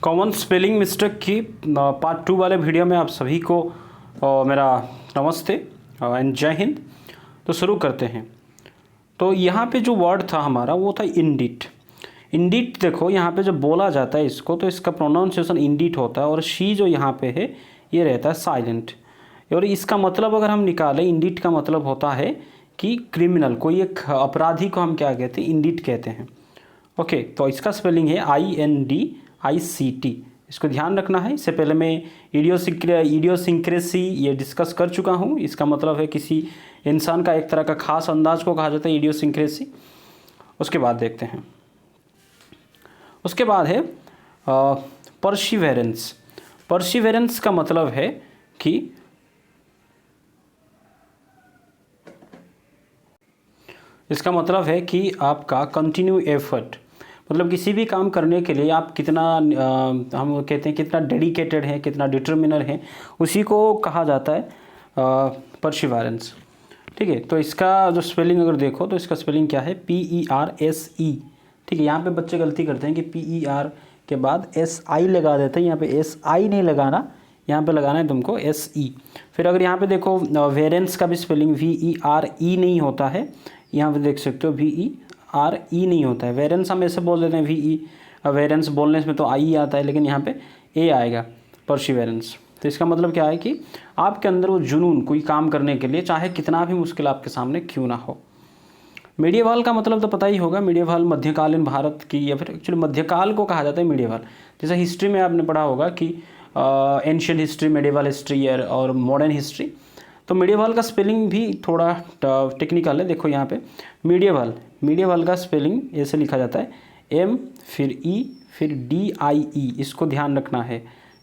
Common spelling mistake की part 2 वाले video में आप सभी को मेरा नमस्ते एंड जय हिंद। तो शुरू करते हैं। तो यहाँ पे जो वर्ड था हमारा वो था इंडिट। इंडिट देखो यहाँ पे जब बोला जाता है इसको तो इसका प्रोनाउंसिएशन इंडिट होता है और शी जो यहाँ पे है ये रहता है साइलेंट। और इसका मतलब अगर हम निकालें इंडिट का मतलब होता है कि क्रिमिनल, कोई एक अपराधी को हम क्या कहते हैं, इंडिट कहते हैं। ओके, तो इसका स्पेलिंग है INDICT। इसको ध्यान रखना है। इससे पहले मैं इडियोसिंक्रेसी ये डिस्कस कर चुका हूँ। इसका मतलब है किसी इंसान का एक तरह का खास अंदाज को कहा जाता है इडियोसिंक्रेसी। उसके बाद देखते हैं, उसके बाद है परसिवेरेंस। परसिवेरेंस का मतलब है कि इसका मतलब है कि आपका कंटिन्यू एफर्ट, मतलब किसी भी काम करने के लिए आप कितना हम कहते हैं कितना डेडिकेटेड है, कितना डिटर्मिनर है, उसी को कहा जाता है परसिवेरेंस। ठीक है, तो इसका जो स्पेलिंग अगर देखो तो इसका स्पेलिंग क्या है, PERSE। ठीक है, यहाँ पे बच्चे गलती करते हैं कि PER के बाद SI लगा देते हैं। यहाँ पे SI नहीं लगाना, यहाँ पे लगाना है तुमको SE। फिर अगर यहाँ पे देखो वेरेंस का भी स्पेलिंग VERE नहीं होता है। यहाँ पे देख सकते हो VERE नहीं होता है। वेरेंस हम ऐसे बोल देते हैं VE, वेरेंस बोलने में तो आई आता है, लेकिन यहाँ पे A आएगा, परसिवेरेंस। तो इसका मतलब क्या है कि आपके अंदर वो जुनून कोई काम करने के लिए, चाहे कितना भी मुश्किल आपके सामने क्यों ना हो। मीडिएवल का मतलब तो पता ही होगा। मीडिएवल मध्यकालीन भारत की, या फिर एक्चुअली मध्यकाल को कहा जाता है मीडिएवल। जैसे हिस्ट्री में आपने पढ़ा होगा कि एंशियंट हिस्ट्री, मीडिएवल हिस्ट्री और मॉडर्न हिस्ट्री। तो मीडिएवल का स्पेलिंग भी थोड़ा टेक्निकल है। देखो यहाँ पे मीडिएवल का स्पेलिंग ऐसे लिखा जाता है, M फिर E फिर DIE। इसको ध्यान रखना है।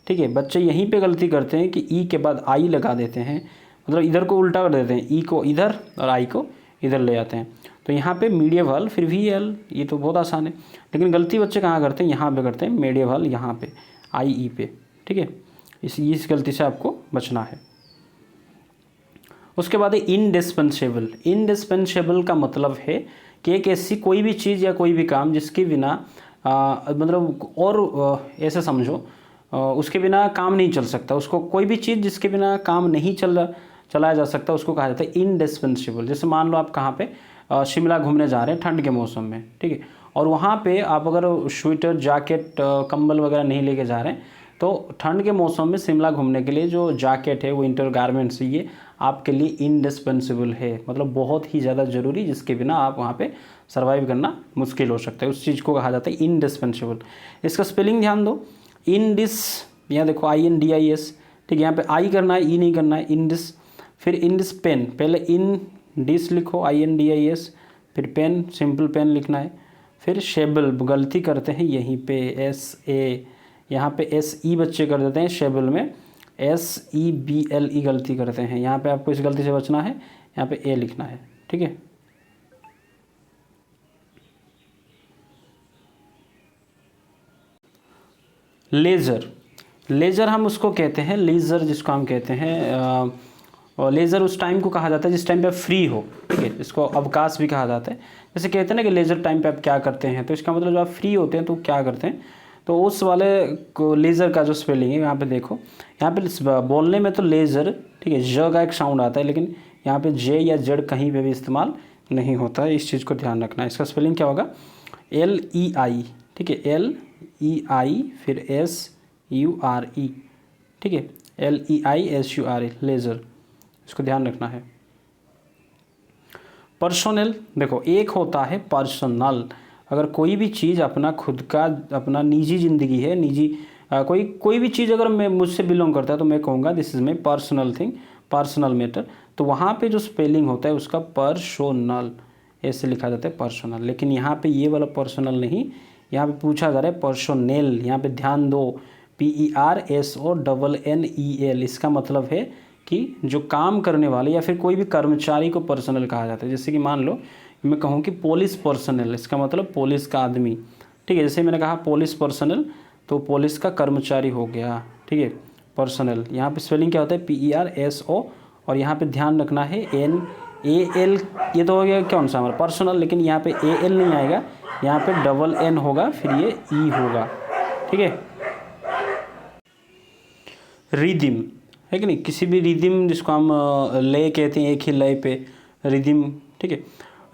ठीक है, बच्चे यहीं पे गलती करते हैं कि E के बाद I लगा देते हैं, मतलब इधर को उल्टा कर देते हैं, E को इधर और I को इधर ले जाते हैं। तो यहाँ पे मीडिएवल फिर VL, ये तो बहुत आसान है, लेकिन गलती बच्चे कहाँ करते हैं, यहाँ पे करते हैं, मीडिएवल यहाँ पे IE पे। ठीक है, इस गलती से आपको बचना है। उसके बाद है इंडिस्पेंसेबल। इंडिस्पेंसेबल का मतलब है कि एक ऐसी कोई भी चीज़ या कोई भी काम जिसके बिना मतलब और ऐसे समझो उसके बिना काम नहीं चल सकता। उसको कोई भी चीज़ जिसके बिना काम नहीं चलाया जा सकता उसको कहा जाता है इंडिस्पेंसेबल। जैसे मान लो आप कहाँ पे शिमला घूमने जा रहे हैं ठंड के मौसम में, ठीक है, और वहाँ पे आप अगर स्वेटर, जैकेट, कंबल वगैरह नहीं लेके जा रहे हैं तो ठंड के मौसम में शिमला घूमने के लिए जो जैकेट है, वो विंटर गारमेंट्स, ये आपके लिए इंडिस्पेंसेबल है, मतलब बहुत ही ज़्यादा ज़रूरी, जिसके बिना आप वहाँ पे सर्वाइव करना मुश्किल हो सकता है। उस चीज़ को कहा जाता है इंडिस्पेंसेबल। इसका स्पेलिंग ध्यान दो, इंडिस, यहाँ देखो INDIS। ठीक है, यहाँ पे आई करना है, ई नहीं करना है, इंडिस। फिर इंडिस पेन, पहले इंडिस लिखो INDIS, फिर पेन, सिंपल पेन लिखना है। फिर शेबल, गलती करते हैं यहीं पे SA, यहाँ पे SE बच्चे कर देते हैं, शेबल में SEBLE गलती करते हैं। यहाँ पे आपको इस गलती से बचना है, यहाँ पे A लिखना है। ठीक है, लेज़र। लेज़र हम उसको कहते हैं, लीजर जिसको हम कहते हैं, और लेज़र उस टाइम को कहा जाता है जिस टाइम पे आप फ्री हो। ठीक है, इसको अवकाश भी कहा जाता है। जैसे कहते हैं ना कि लेज़र टाइम पे आप क्या करते हैं, तो इसका मतलब जब आप फ्री होते हैं तो क्या करते हैं, तो उस वाले को लेज़र का जो स्पेलिंग है यहाँ पे देखो, यहाँ पे बोलने में तो लेज़र, ठीक है, ज का एक साउंड आता है, लेकिन यहाँ पे J या Z कहीं पे भी इस्तेमाल नहीं होता है। इस चीज़ को ध्यान रखना है। इसका स्पेलिंग क्या होगा, LEI। ठीक है, LEI फिर SURE। ठीक है, LEISURE, लेज़र, इसको ध्यान रखना है। पर्सोनल, देखो एक होता है पर्सनल, अगर कोई भी चीज़ अपना खुद का, अपना निजी ज़िंदगी है, निजी कोई भी चीज़ अगर मैं मुझसे बिलोंग करता है तो मैं कहूँगा this is my personal thing, personal matter. तो वहाँ पे जो स्पेलिंग होता है उसका पर्सोनल, ऐसे लिखा जाता है पर्सनल। लेकिन यहाँ पे ये वाला पर्सनल नहीं, यहाँ पे पूछा जा रहा है पर्सोनेल। यहाँ पे ध्यान दो, PERSONNEL। इसका मतलब है कि जो काम करने वाले या फिर कोई भी कर्मचारी को पर्सनल कहा जाता है। जैसे कि मान लो मैं कहूँ कि पुलिस पर्सनल, इसका मतलब पुलिस का आदमी। ठीक है, जैसे मैंने कहा पुलिस पर्सनल, तो पुलिस का कर्मचारी हो गया। ठीक है, पर्सनल। यहाँ पे स्पेलिंग क्या होता है, PERSO, और यहाँ पे ध्यान रखना है NAL। ये तो हो गया कौन सा हमारा पर्सनल, लेकिन यहाँ पे AL नहीं आएगा, यहाँ पे डबल N होगा, फिर ये E होगा। ठीक है, रिदिम है कि नहीं, किसी भी रिदिम जिसको हम लय कहते हैं, एक ही लय पे रिदिम, ठीक है।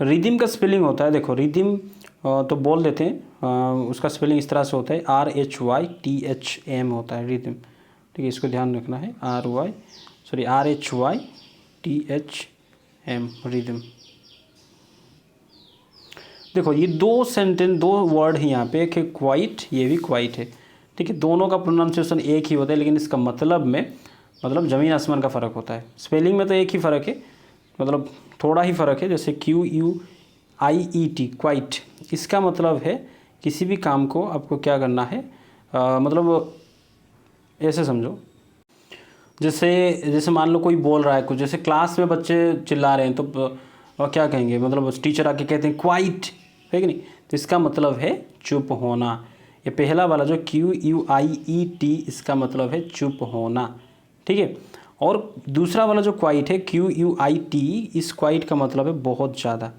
रिदिम का स्पेलिंग होता है, देखो रिदिम तो बोल देते हैं, उसका स्पेलिंग इस तरह से होता है RHYTHM होता है रिदिम, ठीक है, इसको ध्यान रखना है, RHYTHM रिदिम। देखो ये दो वर्ड हैं यहाँ पे, एक है क्वाइट, ये भी क्वाइट है, ठीक है। दोनों का प्रोनाउंसिएशन एक ही होता है, लेकिन इसका मतलब में ज़मीन आसमान का फ़र्क होता है। स्पेलिंग में तो एक ही फ़र्क है, मतलब थोड़ा ही फ़र्क है। जैसे QUIET क्वाइट, इसका मतलब है किसी भी काम को आपको क्या करना है, मतलब ऐसे समझो, जैसे मान लो कोई बोल रहा है कुछ, जैसे क्लास में बच्चे चिल्ला रहे हैं तो क्या कहेंगे, मतलब टीचर आके कहते हैं क्वाइट, है कि नहीं, तो इसका मतलब है चुप होना। ये पहला वाला जो QUIET, इसका मतलब है चुप होना, ठीक है। और दूसरा वाला जो क्वाइट है QUIT, इस क्वाइट का मतलब है बहुत ज़्यादा,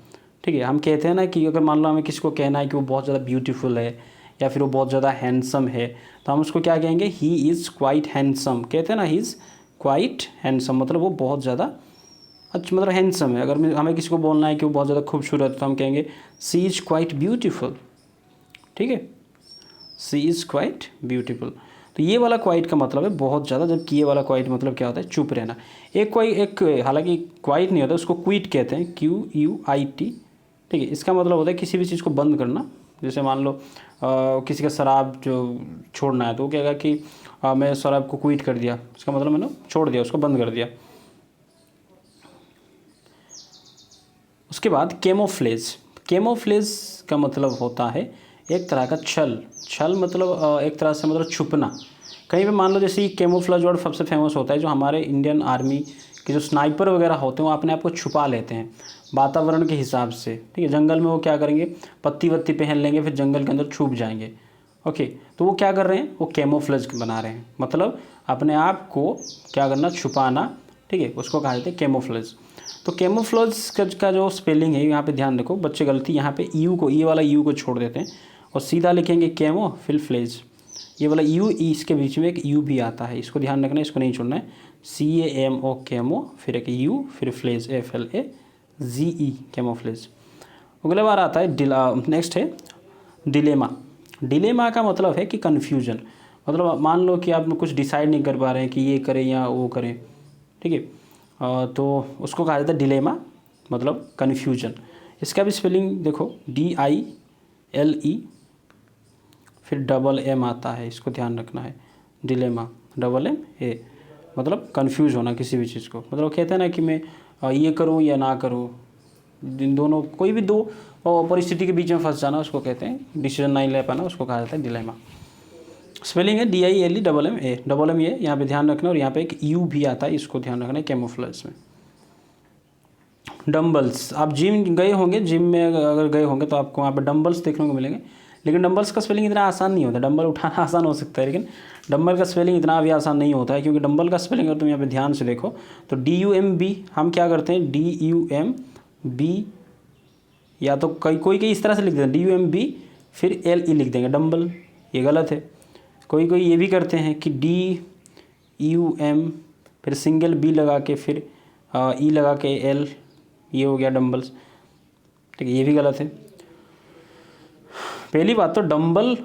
ठीक है। हम कहते हैं ना कि अगर मान लो हमें किसी को कहना है कि वो बहुत ज़्यादा ब्यूटीफुल है या फिर वो बहुत ज़्यादा हैंडसम है, तो हम उसको क्या कहेंगे, ही इज़ क्वाइट हैंडसम, कहते हैं ना, ही इज़ क्वाइट हैंडसम, मतलब वो बहुत ज़्यादा अच्छा, मतलब हैंडसम है। अगर हमें किसी को बोलना है कि वो बहुत ज़्यादा खूबसूरत है, तो हम कहेंगे सी इज़ क्वाइट ब्यूटीफुल, ठीक है, सी इज़ क्वाइट ब्यूटीफुल। तो ये वाला क्वाइट का मतलब है बहुत ज़्यादा, जबकि ये वाला क्वाइट मतलब क्या होता है, चुप रहना। एक हालांकि क्वाइट नहीं होता, उसको क्विट कहते हैं, QUIT, ठीक है। इसका मतलब होता है किसी भी चीज़ को बंद करना। जैसे मान लो किसी का शराब जो छोड़ना है, तो वो कहेगा कि मैं शराब को क्विट कर दिया, इसका मतलब मैंने छोड़ दिया, उसको बंद कर दिया। उसके बाद कैमोफ्लेज। कैमोफ्लेज का मतलब होता है एक तरह का छल मतलब एक तरह से मतलब छुपना। कहीं पे मान लो जैसे ये कैमोफ्लेज वर्ड सबसे फेमस होता है, जो हमारे इंडियन आर्मी के जो स्नाइपर वगैरह होते हैं वो अपने आप को छुपा लेते हैं वातावरण के हिसाब से, ठीक है। जंगल में वो क्या करेंगे, पत्ती वत्ती पहन लेंगे, फिर जंगल के अंदर छुप जाएंगे, ओके। तो वो क्या कर रहे हैं, वो कैमोफ्लेज बना रहे हैं, मतलब अपने आप को क्या करना, छुपाना, ठीक है, उसको कहा जाता है कैमोफ्लेज। तो कैमोफ्लेज का जो स्पेलिंग है यहाँ पे ध्यान रखो, बच्चे गलती यहाँ पे यू को, ये वाला यू को छोड़ देते हैं और सीधा लिखेंगे कैमो फिर फ्लेज। ये वाला यू, इसके बीच में एक यू भी आता है, इसको ध्यान रखना है, इसको नहीं छोड़ना है। CAMO कैमो, फिर एक यू, फिर फ्लेज FLAGE कैमोफ्लेज। अगला बार आता है नेक्स्ट है डिलेमा। डिलेमा का मतलब है कि कन्फ्यूजन, मतलब मान लो कि आप कुछ डिसाइड नहीं कर पा रहे हैं कि ये करें या वो करें, ठीक है, तो उसको कहा जाता है डिलेमा, मतलब कन्फ्यूजन। इसका भी स्पेलिंग देखो, DILE फिर MM आता है, इसको ध्यान रखना है, डिलेमा MMA, मतलब कन्फ्यूज होना किसी भी चीज़ को, मतलब कहते हैं ना कि मैं ये करूँ या ना करूँ, इन दोनों कोई भी दो परिस्थिति के बीच में फंस जाना, उसको कहते हैं डिसीजन नहीं ले पाना, उसको कहा जाता है डिलेमा। स्पेलिंग है DILE MMA, यहाँ पे ध्यान रखना, और यहाँ पे एक यू भी आता है, इसको ध्यान रखना है कैमोफ्लेज में। डंबल्स, आप जिम गए होंगे, जिम में अगर गए होंगे तो आपको वहाँ पे डंबल्स देखने को मिलेंगे, लेकिन डंबल्स का स्पेलिंग इतना आसान नहीं होता। डंबल उठाना आसान हो सकता है, लेकिन डंबल का स्पेलिंग इतना भी आसान नहीं होता है, क्योंकि डंबल का स्पेलिंग अगर तुम यहाँ पे ध्यान से देखो तो DUMB, हम क्या करते हैं DUMB, या तो कोई इस तरह से लिख देते हैं DUMB फिर LE लिख देंगे डंबल, ये गलत है। कोई ये भी करते हैं कि DUM फिर सिंगल B लगा के फिर E लगा के L, ये हो गया डंबल्स, ठीक है, ये भी गलत है। पहली बात तो डंबल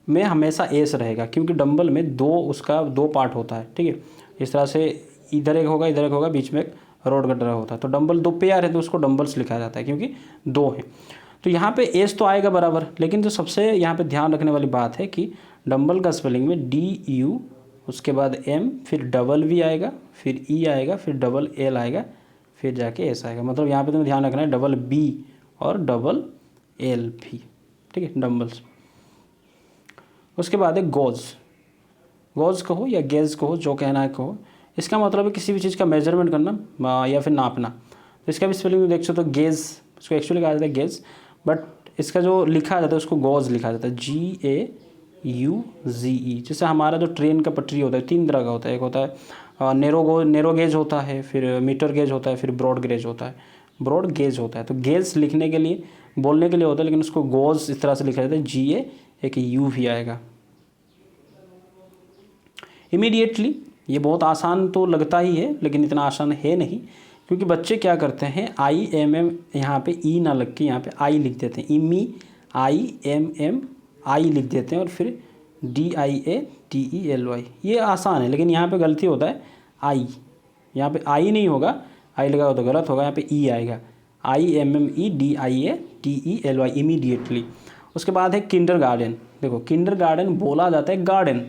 में हमेशा एस रहेगा, क्योंकि डंबल में उसका दो पार्ट होता है, ठीक है। इस तरह से इधर एक होगा, बीच में एक रोड गड्ढा होता है, तो डंबल दो पेयर है तो उसको डंबल्स लिखा जाता है, क्योंकि दो है। तो यहाँ पे एस तो आएगा बराबर, लेकिन जो सबसे यहाँ पे ध्यान रखने वाली बात है कि डंबल का स्पेलिंग में DU, उसके बाद M, फिर DV आएगा, फिर E आएगा, फिर LL आएगा, फिर जाके S आएगा, मतलब यहाँ पे तुम्हें ध्यान रखना है BB और LL भी, ठीक है, डंबल्स। उसके बाद है गोज कहो या गेज कहो, जो कहना है कहो। इसका मतलब है किसी भी चीज़ का मेजरमेंट करना या फिर नापना। तो इसका भी स्पेलिंग देख सकते हो, गेज, इसको एक्चुअली कहा जाता है गेज, बट इसका जो लिखा जाता है उसको गोज लिखा जाता है, GAUZE। जैसे हमारा जो ट्रेन का पटरी होता है, 3 तरह का होता है, एक होता है नैरो गेज होता है, फिर मीटर गेज होता है, फिर ब्रॉड गेज होता है, ब्रॉड गेज होता है। तो गेज लिखने के लिए, बोलने के लिए होता है, लेकिन उसको गोज इस तरह से लिखा जाता है, GA, एक U भी आएगा। इमीडिएटली ये बहुत आसान तो लगता ही है, लेकिन इतना आसान है नहीं, क्योंकि बच्चे क्या करते हैं IMM यहाँ पे ई ना लग के यहाँ पे आई लिख देते हैं, इमी IMM आई लिख देते हैं और फिर DIATELY। ये आसान है, लेकिन यहाँ पे गलती होता है आई, यहाँ पे आई नहीं होगा, आई लगा तो गलत होगा, यहाँ पे ई आएगा IMMEDIATELY इमीडिएटली। उसके बाद है किंडरगार्टन। देखो किंडरगार्टन बोला जाता है गार्डन,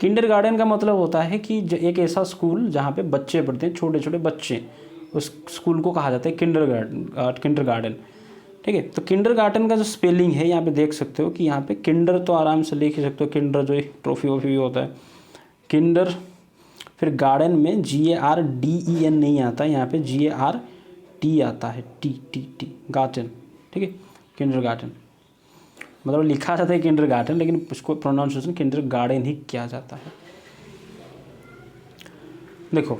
किंडरगार्टन का मतलब होता है कि एक ऐसा स्कूल जहाँ पे बच्चे पढ़ते हैं, छोटे छोटे बच्चे, उस स्कूल को कहा जाता है किंडरगार्टन। ठीक है, तो किंडरगार्टन का जो स्पेलिंग है यहाँ पे देख सकते हो कि यहाँ पे किंडर तो आराम से लिख ही सकते हो, किंडर जो ट्रॉफी वॉफी भी होता है किंडर, फिर गार्डन में GARDEN नहीं आता, यहाँ पे GART आता है, टी गार्टन। ठीक है, किंडरगार्टन मतलब लिखा जाता है किंडरगार्टन, लेकिन उसको प्रोनाउंसिएशन किंडरगार्टन ही किया जाता है। देखो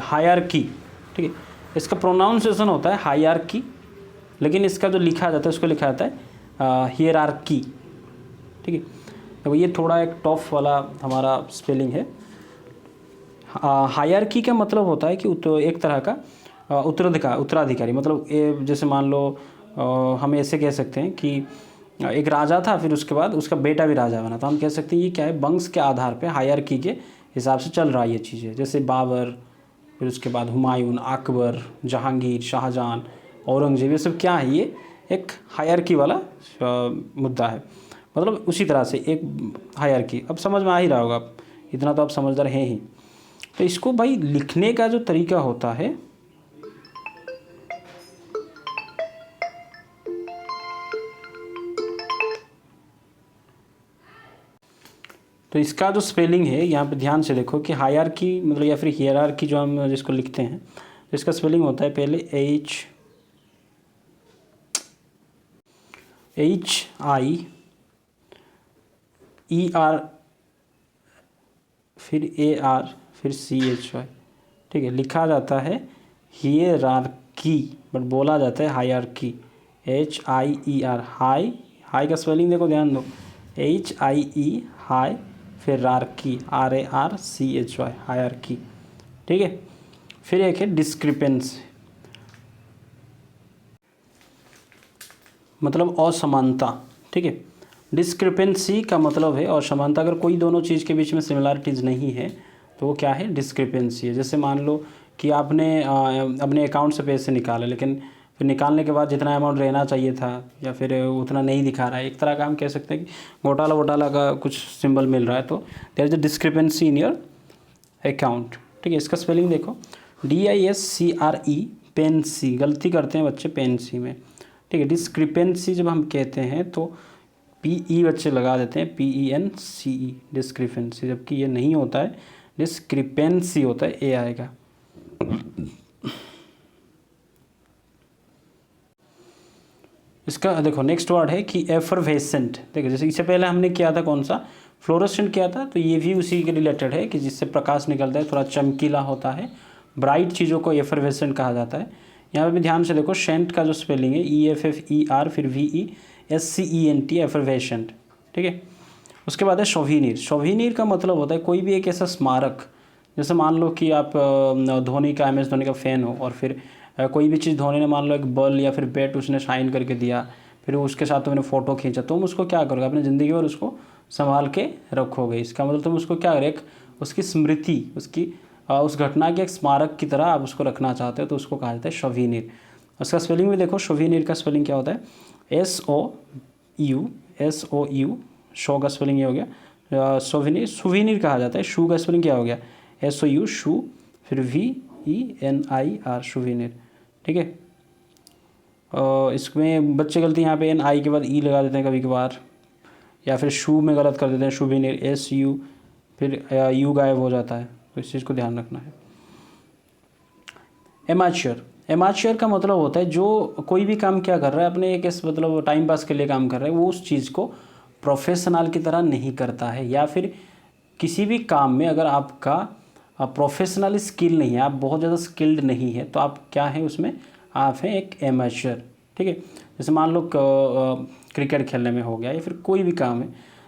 हायरार्की, ठीक है, इसका प्रोनाउंसिएशन होता है हायरार्की, लेकिन इसका जो लिखा जाता है उसको लिखा जाता है हियरार्की। ठीक है, देखो ये थोड़ा एक टफ वाला हमारा स्पेलिंग है। हायरार्की का मतलब होता है कि एक तरह का उत्तराधिकारी, मतलब जैसे मान लो हम ऐसे कह सकते हैं कि एक राजा था, फिर उसके बाद उसका बेटा भी राजा बना, तो हम कह सकते हैं ये क्या है, वंश के आधार पे हायरार्की के हिसाब से चल रहा है ये चीज़ें, जैसे बाबर, फिर उसके बाद हुमायूं, अकबर, जहांगीर, शाहजहां, औरंगजेब, ये सब क्या है, ये एक हायरार्की वाला मुद्दा है। मतलब उसी तरह से एक हायरार्की, अब समझ में आ ही रहा होगा, इतना तो आप समझदार हैं ही। तो इसको भाई लिखने का जो तरीका होता है, तो इसका जो स्पेलिंग है यहाँ पे ध्यान से देखो कि हायरार्की मतलब या फिर हियरार्की जो हम जिसको लिखते हैं, तो इसका स्पेलिंग होता है पहले HIER, फिर AR, फिर CHY। ठीक है, लिखा जाता है हियरार्की, बट बोला जाता है हायरार्की, HIER। हाई का स्पेलिंग देखो, ध्यान दो, HIE हाई, फिर रार्की RARCHY, हायरार्की। ठीक है, फिर एक है डिस्क्रिपेंसी, मतलब असमानता। ठीक है, डिस्क्रिपेंसी का मतलब है असमानता, अगर कोई दोनों चीज़ के बीच में सिमिलरिटीज़ नहीं है तो वो क्या है, डिस्क्रिपेंसी है। जैसे मान लो कि आपने अपने अकाउंट से पैसे निकाले, लेकिन फिर निकालने के बाद जितना अमाउंट रहना चाहिए था या फिर उतना नहीं दिखा रहा है, एक तरह का हम कह सकते हैं कि घोटाला का कुछ सिंबल मिल रहा है, तो there is a discrepancy in your account. ठीक है, इसका स्पेलिंग देखो DISCRE, पेंसी, गलती करते हैं बच्चे पेंसी में। ठीक है, डिस्क्रिपेंसी जब हम कहते हैं तो PE बच्चे लगा देते हैं, PENCE, डिस्क्रिपेंसी, जबकि ये नहीं होता है, डिस्क्रिपेंसी होता है, A आएगा। इसका देखो नेक्स्ट वर्ड है कि एफरवेसेंट। देखो जैसे इससे पहले हमने किया था कौन सा, फ्लोरेसेंट किया था, तो ये भी उसी के रिलेटेड है कि जिससे प्रकाश निकलता है, थोड़ा चमकीला होता है, ब्राइट चीज़ों को एफरवेसेंट कहा जाता है। यहाँ पे भी ध्यान से देखो, सेंट का जो स्पेलिंग है EFFER, फिर VESCENT, एफरवेसेंट। ठीक है, उसके बाद है शोवीनिर। शोवीनिर का मतलब होता है कोई भी एक ऐसा स्मारक, जैसे मान लो कि आप धोनी का, MS धोनी का फ़ैन हो, और फिर कोई भी चीज़ धोनी ने मान लो एक बॉल या फिर बैट उसने साइन करके दिया, फिर उसके साथ तुमने फ़ोटो खींचा, तुम उसको क्या करोगे, अपनी ज़िंदगी भर उसको संभाल के रखोगे। इसका मतलब तुम उसको क्या करोगे, एक उसकी स्मृति, उसकी उस घटना के एक स्मारक की तरह आप उसको रखना चाहते हो, तो उसको कहा जाता है शोवीनिर। उसका स्पेलिंग भी देखो, शोवीनिर का स्पेलिंग क्या होता है, SOU, शो का स्पेलिंग ये हो गया, सोविनिर, सुविनिर कहा जाता है। शू का स्पेलिंग क्या हो गया, SOU, शू, फिर VENIR, शुविनिर। ठीक है, इसमें बच्चे गलती यहाँ पे NI के बाद E लगा देते हैं कभी कभार, या फिर शू में गलत कर देते हैं, शुविनिर SU, फिर U गायब हो जाता है, तो इस चीज़ को ध्यान रखना है। एमेच्योर, एमेच्योर का मतलब होता है जो कोई भी काम क्या कर रहा है अपने एक मतलब टाइम पास के लिए काम कर रहा है, वो उस चीज़ को प्रोफेशनल की तरह नहीं करता है, या फिर किसी भी काम में अगर आपका प्रोफेशनल स्किल नहीं है, आप बहुत ज़्यादा स्किल्ड नहीं है, तो आप क्या हैं उसमें, आप हैं एक एमेच्योर। ठीक है, जैसे मान लो क्रिकेट खेलने में हो गया या फिर कोई भी काम है,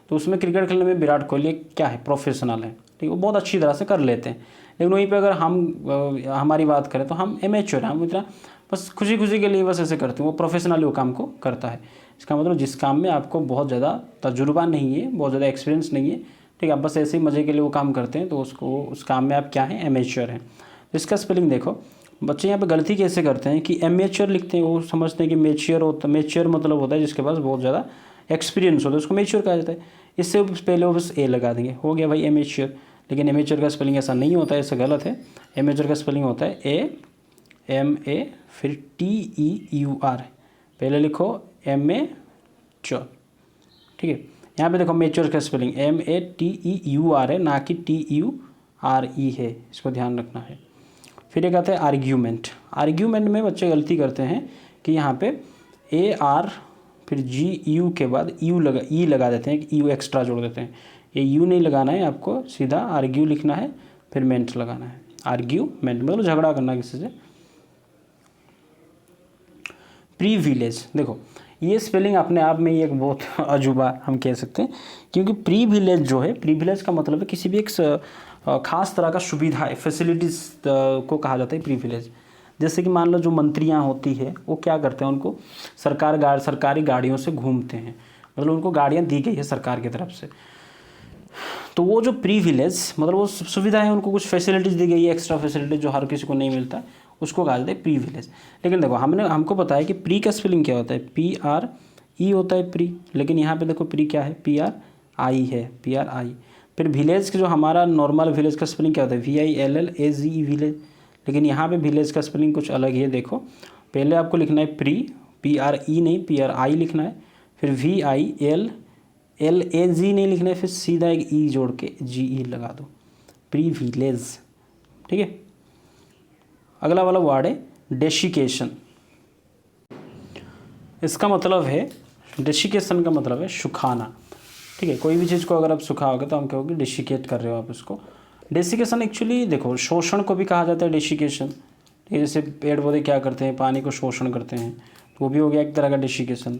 तो उसमें क्रिकेट खेलने में विराट कोहली क्या है, प्रोफेशनल है, ठीक है, वो बहुत अच्छी तरह से कर लेते हैं। लेकिन वहीं पे अगर हम हमारी बात करें तो हम एमेच्योर हैं, हम इतना बस खुशी खुशी के लिए बस ऐसे करते हैं, वो प्रोफेशनली वो काम को करता है। इसका मतलब जिस काम में आपको बहुत ज़्यादा तजुर्बा नहीं है, बहुत ज़्यादा एक्सपीरियंस नहीं है, ठीक है, आप बस ऐसे ही मज़े के लिए वो काम करते हैं, तो उसको उस काम में आप क्या हैं, एमेच्योर हैं। तो इसका स्पेलिंग देखो, बच्चे यहाँ पे गलती कैसे करते हैं कि एमेच्योर लिखते हैं, वो समझते हैं कि मेच्योर होता, मेच्योर मतलब होता है जिसके पास बहुत ज़्यादा एक्सपीरियंस होता है, उसको मेच्योर कहा जाता है। इससे पहले वो बस ए लगा देंगे, हो गया भाई एमेच्योर। लेकिन एमेच्योर का स्पेलिंग ऐसा नहीं होता है, ऐसा गलत है। एमेच्योर का स्पेलिंग होता है AMA फिर TEUR, पहले लिखो एमेच्योर, ठीक है। यहाँ पे देखो मेच्योर का स्पेलिंग MATEUR है, ना कि TURE है, इसको ध्यान रखना है। फिर एक आता है आर्ग्यूमेंट। आर्ग्यूमेंट में बच्चे गलती करते हैं कि यहाँ पे AR फिर GU के बाद ई लगा देते हैं, यू एक्स्ट्रा जोड़ देते हैं। ये यू नहीं लगाना है आपको, सीधा आर्ग्यू लिखना है, फिर मेंट लगाना है। आर्ग्यूमेंट मतलब झगड़ा करना किसी से। प्रीविलेज, देखो ये स्पेलिंग अपने आप में ही एक बहुत अजूबा हम कह सकते हैं, क्योंकि प्रीविलेज जो है, प्रीविलेज का मतलब है किसी भी एक खास तरह का सुविधा, फैसिलिटीज़ को कहा जाता है प्रीविलेज। जैसे कि मान लो जो मंत्रियां होती है वो क्या करते हैं, उनको सरकारी गाड़ियों से घूमते हैं, मतलब उनको गाड़ियां दी गई है सरकार की तरफ से, तो वो जो प्रीविलेज मतलब वो सुविधा है, उनको कुछ फैसिलिटीज़ दी गई है, एक्स्ट्रा फैसिलिटीज जो हर किसी को नहीं मिलता, उसको कहा जाता है प्रीविलेज। लेकिन देखो हमको पता है कि प्री का स्पेलिंग क्या होता है, PRE होता है प्री, लेकिन यहाँ पे देखो प्री क्या है, PRI है, PRI। फिर विलेज जो हमारा नॉर्मल विलेज का स्पेलिंग क्या होता है, VILLAGE विलेज, लेकिन यहाँ पे विलेज का स्पेलिंग कुछ अलग ही है। देखो पहले आपको लिखना है प्री, PRE नहीं PRI लिखना है, फिर VILLAG नहीं लिखना है, फिर सीधा एक ई जोड़ के GE लगा दो, प्रीविलेज, ठीक है। अगला वाला वर्ड है डेशिकेशन। इसका मतलब है, डेशिकेशन का मतलब है सुखाना, ठीक है। कोई भी चीज़ को अगर आप सुखाओगे तो हम कहोगे डेशिकेट कर रहे हो आप उसको। डेसिकेशन एक्चुअली देखो शोषण को भी कहा जाता है डेशिकेशन, ठीक है। जैसे पेड़ पौधे क्या करते हैं, पानी को शोषण करते हैं, तो वो भी हो गया एक तरह का डेशिकेशन।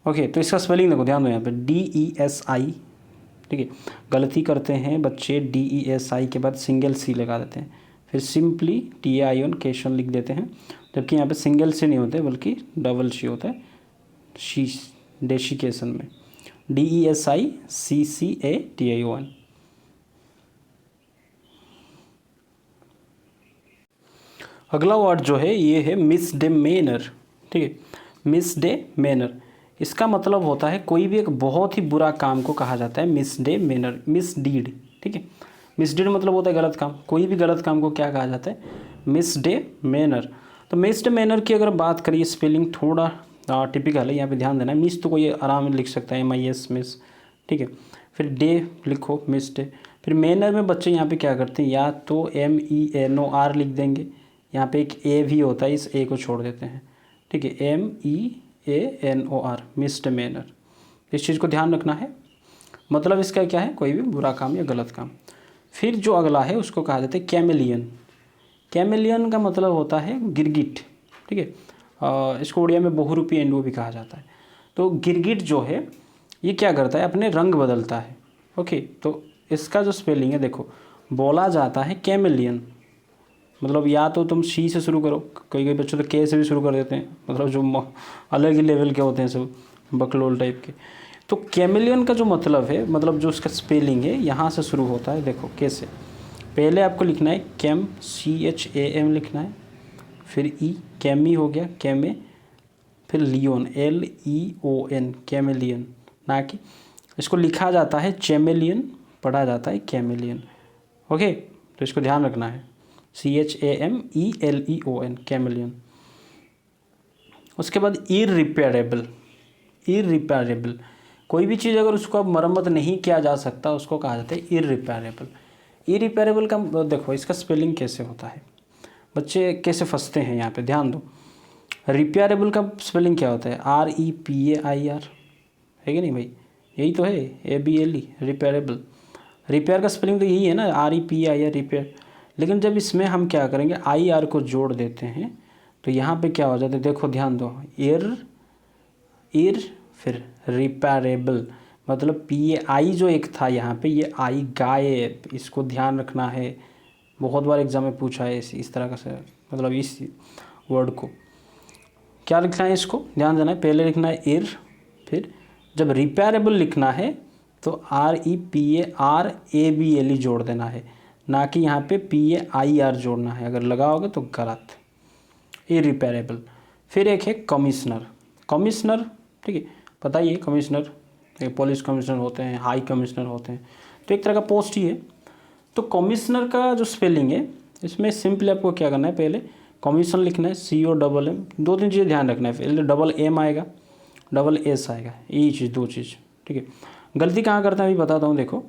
ओके, तो इसका स्पेलिंग देखो, ध्यान दो यहाँ पे DESI, ठीक है। गलती करते हैं बच्चे, DESI के बाद सिंगल C लगा देते हैं, फिर सिंपली TAION केशन लिख देते हैं, जबकि यहाँ पे सिंगल C नहीं होते बल्कि डबल C होता है शी, डेशिकेशन में DESICCATION। अगला वर्ड जो है ये है मिसडेमेनर, ठीक है। मिसडेमेनर, इसका मतलब होता है कोई भी एक बहुत ही बुरा काम को कहा जाता है मिसडेमेनर, मिसडीड, ठीक है। मिसडीड मतलब होता है गलत काम, कोई भी गलत काम को क्या कहा जाता है, मिसडेमेनर। तो मिसडेमेनर की अगर बात करिए, स्पेलिंग थोड़ा टिपिकल है, यहाँ पे ध्यान देना है। मिस तो कोई आराम में लिख सकता है, MIS मिस, ठीक है। फिर डे लिखो, मिसडे। फिर मैनर में बच्चे यहाँ पे क्या करते हैं, या तो MENOR लिख देंगे, यहाँ पे एक ए भी होता है, इस ए को छोड़ देते हैं, ठीक है, MEANOR, मिसडेमेनर। इस चीज़ को ध्यान रखना है, मतलब इसका क्या है, कोई भी बुरा काम या गलत काम। फिर जो अगला है उसको कहा जाता है कैमेलियन। कैमेलियन का मतलब होता है गिरगिट, ठीक है। इसको उड़िया में बहुरूपी एंडुआ भी कहा जाता है। तो गिरगिट जो है ये क्या करता है, अपने रंग बदलता है। ओके, तो इसका जो स्पेलिंग है देखो, बोला जाता है कैमेलियन, मतलब या तो तुम सी से शुरू करो, कई बच्चे तो के से भी शुरू कर देते हैं, मतलब जो अलग ही लेवल के होते हैं सब, बकलोल टाइप के। तो कैमेलियन का जो मतलब है, मतलब जो उसका स्पेलिंग है यहाँ से शुरू होता है, देखो कैसे। पहले आपको लिखना है कैम, CHAM लिखना है, फिर ई, कैमी हो गया, कैमे, फिर लियोन, LEON, कैमेलियन, ना कि इसको लिखा जाता है चैमेलियन, पढ़ा जाता है कैमेलियन। ओके, तो इसको ध्यान रखना है, CHAMELEON, कैमेलियन। उसके बाद इररिपेयरेबल। इररिपेयरेबल, कोई भी चीज़ अगर उसको अब मरम्मत नहीं किया जा सकता उसको कहा जाता है इररिपेयरेबल। इररिपेयरेबल का देखो इसका स्पेलिंग कैसे होता है, बच्चे कैसे फंसते हैं यहाँ पे, ध्यान दो। रिपेयरेबल का स्पेलिंग क्या होता है, REPAIR, है कि नहीं भाई, यही तो है, ABLE, रिपेयरेबल। रिपेयर का स्पेलिंग तो यही है ना, REPAIR, रिपेयर। लेकिन जब इसमें हम क्या करेंगे, IR को जोड़ देते हैं तो यहाँ पे क्या हो जाता है, देखो ध्यान दो, इर फिर रिपेयरेबल, मतलब PAI जो एक था यहाँ पे, ये आई गाय, इसको ध्यान रखना है। बहुत बार एग्जाम में पूछा है इस तरह का से, मतलब इस वर्ड को क्या लिखना है, इसको ध्यान देना है। पहले लिखना है इर, फिर जब रिपेयरेबल लिखना है तो REPARABLE जोड़ देना है, ना कि यहाँ पे PAIR जोड़ना है। अगर लगा होगा तो गलत, इरिपेयरेबल। फिर एक है कमिश्नर। कमिश्नर, ठीक है, पता ही है कमिश्नर, पुलिस कमिश्नर होते हैं, हाई कमिश्नर होते हैं, तो एक तरह का पोस्ट ही है। तो कमिश्नर का जो स्पेलिंग है, इसमें सिंपली आपको क्या करना है, पहले कमीशन लिखना है, COMM। दो तीन चीज़ें ध्यान रखना है, पहले DM आएगा, SS आएगा, यही चीज़, दो चीज़, ठीक है। गलती कहाँ करते हैं अभी बताता हूँ। देखो,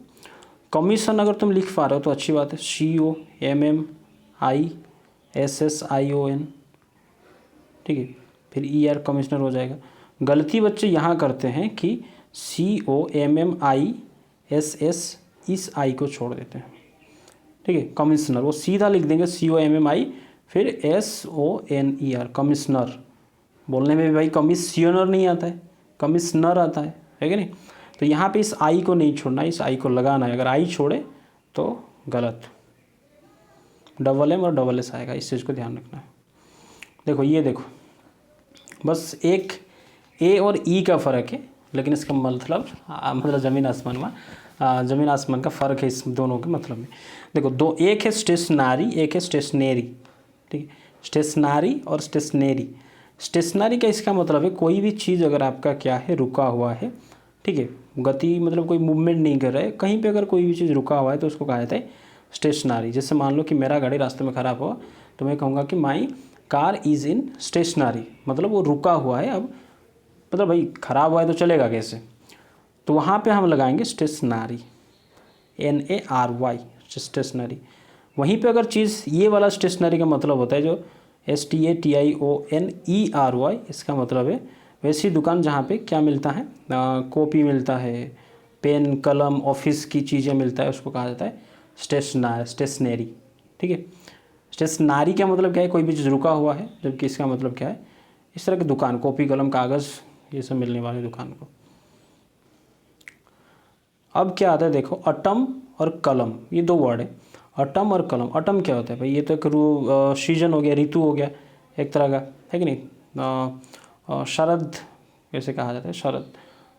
कमीशन अगर तुम लिख पा रहे हो तो अच्छी बात है, COMMISSION, ठीक है, फिर ER कमिश्नर हो जाएगा। गलती बच्चे यहाँ करते हैं कि COMMISS इस आई को छोड़ देते हैं, ठीक है। कमिश्नर वो सीधा लिख देंगे COMMI फिर SONER, कमिश्नर। बोलने में भी भाई कमिश्नर नहीं आता है, कमिश्नर आता है कि नहीं। तो यहाँ पे इस आई को नहीं छोड़ना, इस आई को लगाना है। अगर आई छोड़े तो गलत, MM और SS आएगा, इस चीज़ को ध्यान रखना है। देखो ये देखो, बस एक A और E का फ़र्क है, लेकिन इसका मतलब ज़मीन आसमान का फ़र्क है इस दोनों के मतलब में। देखो दो, एक है स्टेशनरी, एक है स्टेशनरी, ठीक है। स्टेशनरी और स्टेशनरी। स्टेशनरी का इसका मतलब है कोई भी चीज़ अगर आपका क्या है, रुका हुआ है, ठीक है, गति मतलब कोई मूवमेंट नहीं कर रहा है, कहीं पे अगर कोई भी चीज़ रुका हुआ है तो उसको कहा जाता है स्टेशनरी। जैसे मान लो कि मेरा गाड़ी रास्ते में ख़राब हुआ तो मैं कहूँगा कि my car is in stationary, मतलब वो रुका हुआ है। अब मतलब भाई ख़राब हुआ है तो चलेगा कैसे, तो वहाँ पे हम लगाएंगे स्टेशनरी, NARY, स्टेशनरी। वहीं पे अगर चीज़, ये वाला स्टेशनरी का मतलब होता है जो STATIONERY, इसका मतलब है वैसी दुकान जहाँ पे क्या मिलता है, कॉपी मिलता है, पेन कलम ऑफिस की चीज़ें मिलता है, उसको कहा जाता है स्टेशनरी, ठीक है। स्टेशनरी का मतलब क्या है, कोई भी चीज़ रुका हुआ है, जबकि इसका मतलब क्या है, इस तरह की दुकान, कॉपी कलम कागज़ ये सब मिलने वाली दुकान को। अब क्या आता है, देखो अटम और कलम, ये दो वर्ड है, अटम और कलम। अटम क्या होता है भाई, ये तो एक सीजन हो गया, ऋतु हो गया एक तरह का, है कि नहीं। शरद कैसे कहा जाता है, शरद,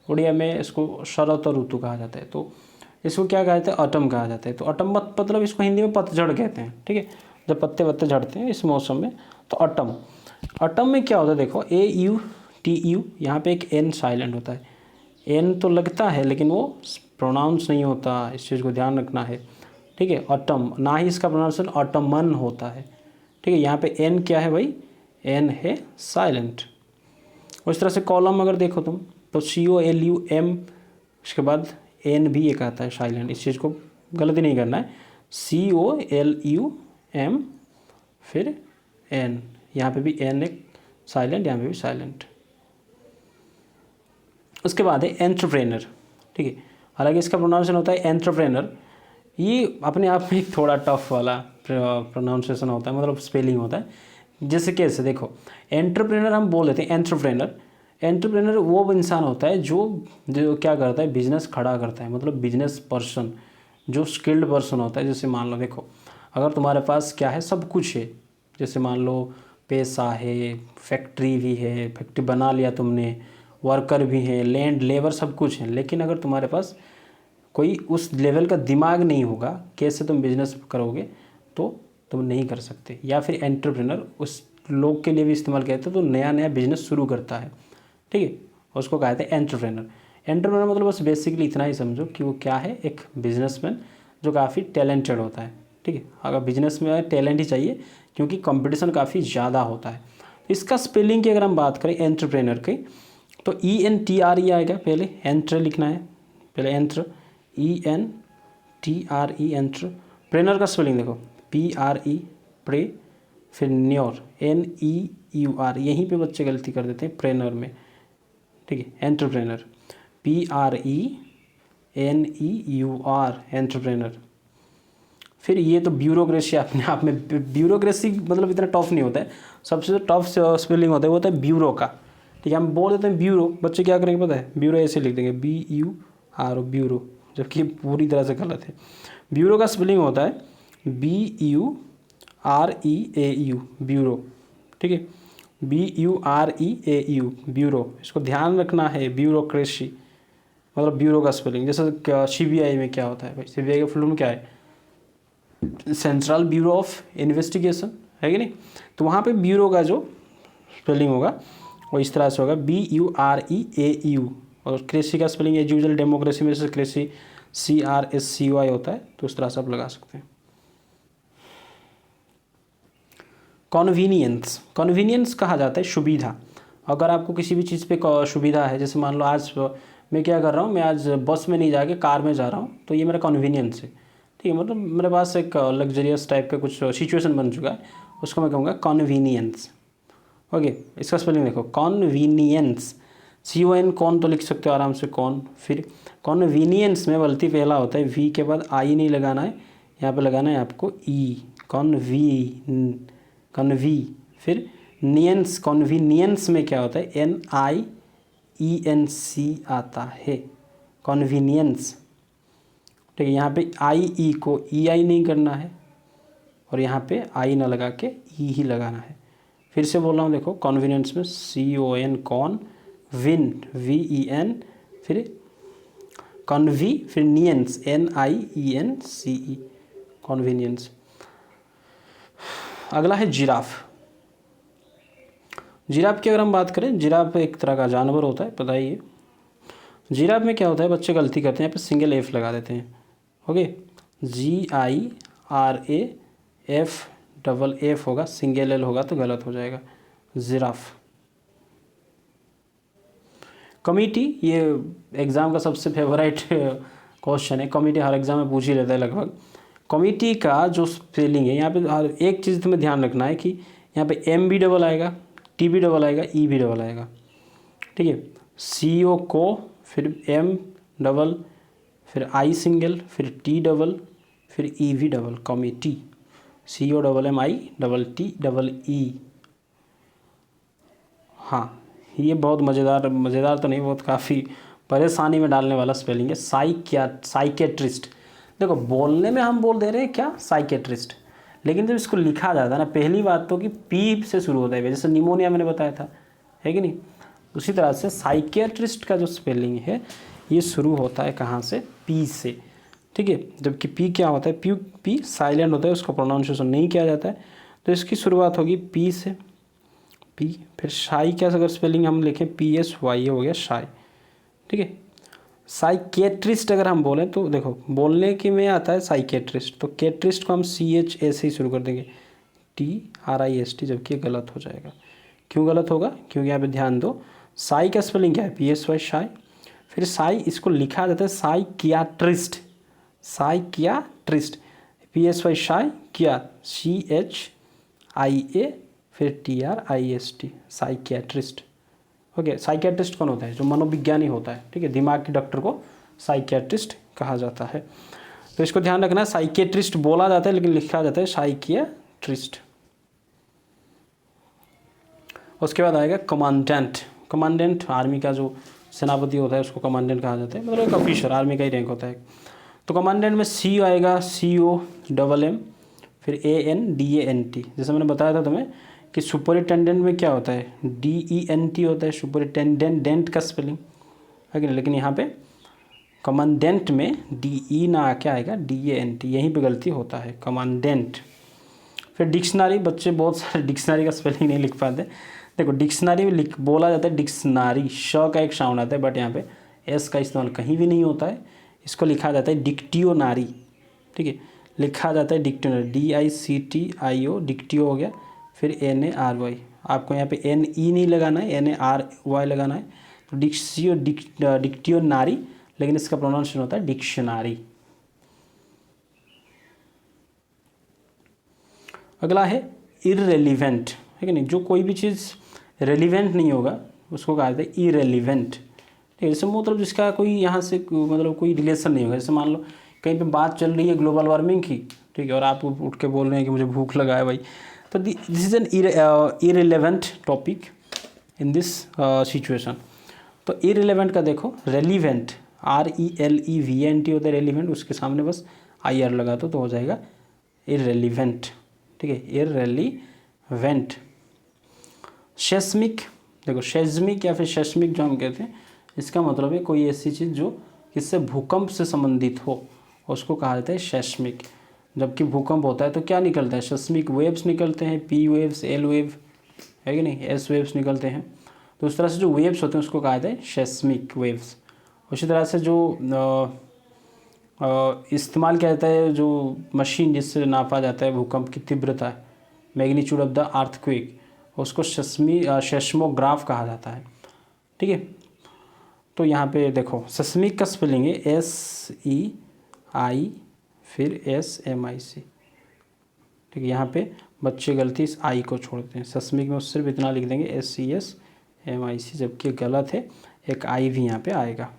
उड़िया में इसको शरद और ऋतु कहा जाता है। तो इसको क्या कहा जाता है, अटम कहा जाता है। तो अटम मतलब इसको हिंदी में पतझड़ कहते हैं, ठीक है, जब पत्ते वत्ते झड़ते हैं इस मौसम में, तो अटम। अटम में क्या होता है, देखो AUTU, यहाँ पे एक N साइलेंट होता है। N तो लगता है लेकिन वो प्रोनाउंस नहीं होता, इस चीज़ को ध्यान रखना है, ठीक है। अटम, ना ही इसका प्रोनाउंसिएशन अटमन होता है, ठीक है। यहाँ पे N क्या है भाई, N है साइलेंट। उस तरह से कॉलम अगर देखो तुम तो COLUM, उसके बाद N भी एक आता है साइलेंट, इस चीज़ को गलती नहीं करना है, COLUM फिर N, यहाँ पे भी N एक साइलेंट, यहाँ पे भी साइलेंट। उसके बाद है एंटरप्रेनर, ठीक है, हालांकि इसका प्रोनाउंसिएशन होता है एंटरप्रेनर। ये अपने आप में एक थोड़ा टफ वाला प्रोनाउंसिएशन होता है, मतलब स्पेलिंग होता है। जैसे कैसे देखो, एंटरप्रेनर हम बोल देते हैं एंटरप्रेनर। एंटरप्रेनर वो इंसान होता है जो क्या करता है, बिजनेस खड़ा करता है, मतलब बिजनेस पर्सन, जो स्किल्ड पर्सन होता है। जैसे मान लो देखो, अगर तुम्हारे पास क्या है, सब कुछ है, जैसे मान लो पैसा है, फैक्ट्री भी है, फैक्ट्री बना लिया तुमने, वर्कर भी हैं, लैंड लेबर सब कुछ है, लेकिन अगर तुम्हारे पास कोई उस लेवल का दिमाग नहीं होगा, कैसे तुम बिजनेस करोगे, तो तुम नहीं कर सकते। या फिर एंटरप्रेनर उस लोग के लिए भी इस्तेमाल कहते हैं तो नया नया बिजनेस शुरू करता है, ठीक है, उसको कहते हैं एंटरप्रेनर। एंटरप्रेनर मतलब बस बेसिकली इतना ही समझो कि वो क्या है, एक बिजनेसमैन जो काफ़ी टैलेंटेड होता है, ठीक है। अगर बिजनेस में टैलेंट ही चाहिए क्योंकि कंपटीशन काफ़ी ज़्यादा होता है। इसका स्पेलिंग की अगर हम बात करें एंटरप्रेनर की, तो ENTRE आएगा, पहले एंटर लिखना है, पहले एंटर, ENTRE एंटर। प्रेनर का स्पेलिंग देखो, PRE प्रे, फिर न्योर NEUR, यहीं पे बच्चे गलती कर देते हैं प्रेनर में, ठीक है। Entrepreneur PRENEUR entrepreneur. फिर ये तो ब्यूरोक्रेसी अपने आप में, ब्यूरोक्रेसी मतलब इतना टफ नहीं होता है, सबसे जो टफ स्पेलिंग होता है वो होता है ब्यूरो का, ठीक है। हम बोल देते हैं ब्यूरो, बच्चे क्या करेंगे पता है, ब्यूरो ऐसे लिख देंगे आर ओ ब्यूरो, जबकि पूरी तरह से गलत है। ब्यूरो का स्पेलिंग होता है BUREAU, ब्यूरो, ठीक है, BUREAU, ब्यूरो। इसको ध्यान रखना है, ब्यूरोक्रेसी मतलब ब्यूरो का स्पेलिंग। जैसे CBI में क्या होता है भाई, CBI का फुल फॉर्म क्या है, सेंट्रल ब्यूरो ऑफ इन्वेस्टिगेशन, है कि नहीं। तो वहाँ पे ब्यूरो का जो स्पेलिंग होगा वो इस तरह से होगा BUREAU। और क्रेसी का स्पेलिंग एज यूजुअल डेमोक्रेसी में जैसे क्रेसी CRSCY होता है, तो उस तरह से आप लगा सकते हैं। कॉन्वीनियंस, कॉन्वीनियंस कहा जाता है सुविधा। अगर आपको किसी भी चीज़ पे सुविधा है, जैसे मान लो आज मैं क्या कर रहा हूँ, मैं आज बस में नहीं जाके कार में जा रहा हूँ, तो ये मेरा कॉन्वीनियंस है, ठीक है। मतलब मेरे पास एक लग्जरियस टाइप का कुछ सिचुएशन बन चुका है, उसको मैं कहूँगा कॉन्वीनियंस। ओके, इसका स्पेलिंग देखो, कॉन्वीनियंस, CON, कौन तो लिख सकते हो आराम से कौन। फिर कॉन्वीनियंस में गलती पहला होता है, V के बाद आई नहीं लगाना है, यहाँ पे लगाना है आपको E, कॉन्वी। फिर नियंस, कॉन्वीनियंस में क्या होता है, NIENC आता है, कॉन्वीनियंस, ठीक है। यहाँ पे IE को EI नहीं करना है, और यहाँ पे आई ना लगा के E ही लगाना है। फिर से बोल रहा हूँ, देखो कॉन्वीनियंस में CON, कॉन, विन, VEN, फिर कॉन्वी, फिर नियंस, NIENCE, कॉन्वीनियंस। अगला है जिराफ। जिराफ की अगर हम बात करें, जिराफ एक तरह का जानवर होता है, पता ही है। जिराफ में क्या होता है, बच्चे गलती करते हैं, यहाँ पे सिंगल F लगा देते हैं। ओके, GIRAF होगा, सिंगल L होगा तो गलत हो जाएगा, जिराफ। कमिटी, ये एग्ज़ाम का सबसे फेवरेट क्वेश्चन है, कमिटी हर एग्ज़ाम में पूछ ही लेता है लगभग। कमिटी का जो स्पेलिंग है, यहाँ पे हर एक चीज़ तुम्हें ध्यान रखना है कि यहाँ पे M भी डबल आएगा, T भी डबल आएगा, E भी डबल आएगा, ठीक है। CO को, फिर M डबल, फिर I सिंगल, फिर T डबल, फिर E भी double, committee, CO double M I double T double E। हाँ, ये बहुत मज़ेदार तो नहीं, बहुत काफ़ी परेशानी में डालने वाला स्पेलिंग है, साइकेट्रिस्ट। देखो बोलने में हम बोल दे रहे हैं क्या, साइकेट्रिस्ट, लेकिन जब इसको लिखा जाता है ना, पहली बात तो कि P से शुरू होता है, जैसे निमोनिया मैंने बताया था, है कि नहीं। उसी तरह से साइकेट्रिस्ट का जो स्पेलिंग है ये शुरू होता है कहाँ से, P से, ठीक है। जबकि P क्या होता है, P साइलेंट होता है, उसको प्रोनाउंसिएशन नहीं किया जाता है, तो इसकी शुरुआत होगी P से, P। फिर शाई का अगर स्पेलिंग हम लिखें PSY हो गया शाई, ठीक है। साइकेट्रिस्ट अगर हम बोलें तो देखो बोलने के में आता है साइकेट्रिस्ट, तो केट्रिस्ट को हम CH से ही शुरू कर देंगे, TRIST, जबकि गलत हो जाएगा। क्यों गलत होगा, क्योंकि यहाँ पे ध्यान दो, साई का स्पेलिंग क्या है, PSY शाई। फिर साई, इसको लिखा जाता है साइकियाट्रिस्ट, साइकियाट्रिस्ट, PSY शाई, किया CHIA, फिर TRIST, साइकियाट्रिस्ट। ओके, साइकियाट्रिस्ट कौन होता है, जो मनोविज्ञानी होता है, ठीक है, दिमाग के डॉक्टर को साइकियाट्रिस्ट कहा जाता है। तो इसको ध्यान रखना, साइकियाट्रिस्ट बोला जाता है लेकिन लिखा जाता है साइकियाट्रिस्ट। उसके बाद आएगा कमांडेंट। कमांडेंट आर्मी का जो सेनापति होता है उसको कमांडेंट कहा जाता है, मतलब एक ऑफिसर, आर्मी का ही रैंक होता है। तो कमांडेंट में C आएगा, CO डबल M, फिर ANDANT। जैसे मैंने बताया था तुम्हें कि सुपरिटेंडेंट में क्या होता है, DENT होता है, सुपरिटेंडेंट, डेंट का स्पेलिंग है कि नहीं, लेकिन यहाँ पे कमांडेंट में DE ना आके आएगा DANT, यहीं पे गलती होता है, कमांडेंट। फिर डिक्शनरी, बच्चे बहुत सारे डिक्शनरी का स्पेलिंग नहीं लिख पाते। देखो डिक्शनरी में बोला जाता है डिक्शनरी, श का एक साउंड आता है, बट यहाँ पे S का इस्तेमाल कहीं भी नहीं होता है, इसको लिखा जाता है डिक्टियोनारी, ठीक है, लिखा जाता है डिक्टियोनारी, DICTIO, डिक्टियो हो गया। फिर NARY, आपको यहाँ पे NE नहीं लगाना है, NARY लगाना है, तो डिक्टियोनारी, लेकिन इसका प्रोनाउंसिएशन होता है डिक्शनरी। अगला है इररेलीवेंट, है कि नहीं, जो कोई भी चीज़ रेलिवेंट नहीं होगा उसको कहा जाता है इररेलीवेंट, ठीक है। जैसे मतलब जिसका कोई यहाँ से मतलब कोई रिलेशन नहीं होगा, जैसे मान लो कहीं पे बात चल रही है ग्लोबल वार्मिंग की, ठीक है, और आप उठ के बोल रहे हैं कि मुझे भूख लगा है भाई, तो this is an irrelevant topic in this situation. तो इररिलेवेंट का देखो रेलिवेंट, RELEVENT होता है रेलिवेंट, उसके सामने बस IR लगा दो तो हो जाएगा इररेलीवेंट। ठीक है, इररेलीवेंट। सेस्मिक, देखो सेस्मिक या फिर सेस्मिक जो हम कहते हैं, इसका मतलब है कोई ऐसी चीज़ जो किससे भूकंप से संबंधित हो, उसको कहा जाता है सेस्मिक। जबकि भूकंप होता है तो क्या निकलता है, सेस्मिक वेव्स निकलते हैं, P वेव्स, L वेव है कि नहीं, S वेव्स निकलते हैं। तो उस तरह से जो वेव्स होते हैं उसको कहा जाता है सेस्मिक वेव्स। उसी तरह से जो इस्तेमाल किया जाता है, जो मशीन जिससे नापा जाता है भूकंप की तीव्रता, मैग्नीट्यूड ऑफ द अर्थक्वेक, उसको सेस्मोग्राफ कहा जाता है। ठीक है, तो यहाँ पे देखो सेस्मिक का स्पेलिंग है SEI फिर SMIC। ठीक है, यहाँ पे बच्चे गलती इस आई को छोड़ते हैं, सेस्मिक में सिर्फ इतना लिख देंगे SESMIC, जबकि गलत है, एक आई भी यहाँ पे आएगा।